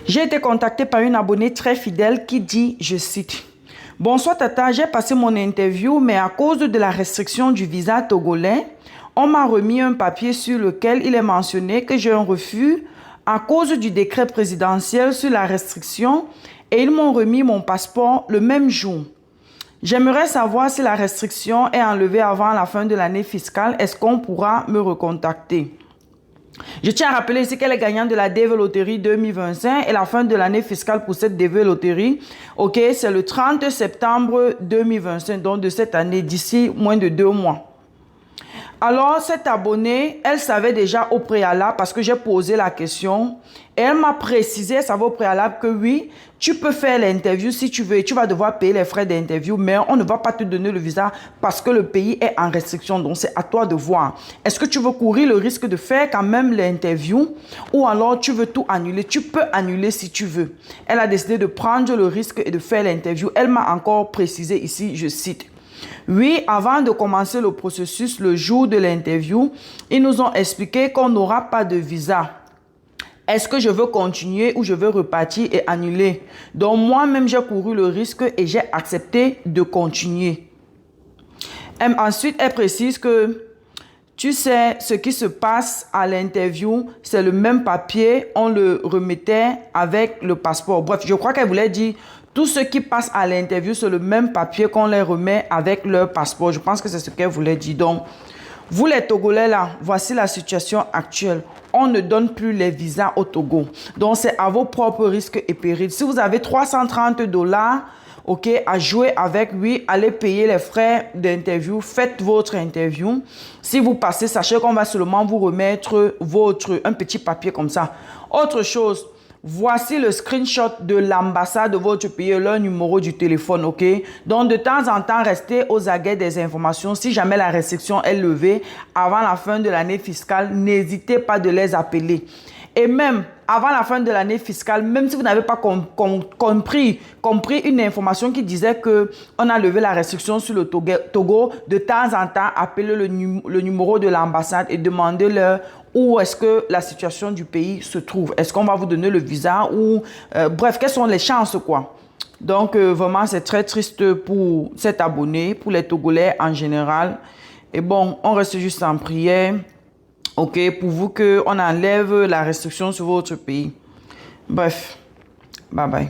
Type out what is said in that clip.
J'ai été contactée par une abonnée très fidèle qui dit, je cite, Bonsoir Tata, j'ai passé mon interview, mais à cause de la restriction du visa togolais, on m'a remis un papier sur lequel il est mentionné que j'ai un refus à cause du décret présidentiel sur la restriction et ils m'ont remis mon passeport le même jour. J'aimerais savoir si la restriction est enlevée avant la fin de l'année fiscale. Est-ce qu'on pourra me recontacter? Je tiens à rappeler ici qu'elle est gagnante de la DV Loterie 2025 et la fin de l'année fiscale pour cette DV Loterie, ok, c'est le 30 septembre 2025, donc de cette année, d'ici moins de 2 mois. Alors, cette abonnée, elle savait déjà au préalable parce que j'ai posé la question. Et elle m'a précisé, elle savait au préalable que oui, tu peux faire l'interview si tu veux. Tu vas devoir payer les frais d'interview, mais on ne va pas te donner le visa parce que le pays est en restriction. Donc, c'est à toi de voir. Est-ce que tu veux courir le risque de faire quand même l'interview ou alors tu veux tout annuler? Tu peux annuler si tu veux. Elle a décidé de prendre le risque et de faire l'interview. Elle m'a encore précisé ici, je cite. Oui, avant de commencer le processus, le jour de l'interview, ils nous ont expliqué qu'on n'aura pas de visa. Est-ce que je veux continuer ou je veux repartir et annuler? Donc moi-même, j'ai couru le risque et j'ai accepté de continuer. Ensuite, elle précise que tu sais, ce qui se passe à l'interview, c'est le même papier, on le remettait avec le passeport. Bref, je crois qu'elle voulait dire, tout ce qui passe à l'interview, c'est le même papier qu'on les remet avec leur passeport. Je pense que c'est ce qu'elle voulait dire. Donc, vous les Togolais là, voici la situation actuelle. On ne donne plus les visas au Togo. Donc, c'est à vos propres risques et périls. Si vous avez 330 $, ok, à jouer avec, oui, allez payer les frais d'interview, faites votre interview. Si vous passez, sachez qu'on va seulement vous remettre un petit papier comme ça. Autre chose, voici le screenshot de l'ambassade de votre pays, leur numéro du téléphone, ok? Donc, de temps en temps, restez aux aguets des informations. Si jamais la restriction est levée avant la fin de l'année fiscale, n'hésitez pas de les appeler. Et même avant la fin de l'année fiscale, même si vous n'avez pas compris une information qui disait qu'on a levé la restriction sur le Togo, de temps en temps, appelez le numéro de l'ambassade et demandez-leur où est-ce que la situation du pays se trouve. Est-ce qu'on va vous donner le visa ou... bref, quelles sont les chances, quoi. Donc, vraiment, c'est très triste pour cet abonné, pour les Togolais en général. Et bon, on reste juste en prière. Ok, pour vous qu'on enlève la restriction sur votre pays. Bref, bye bye.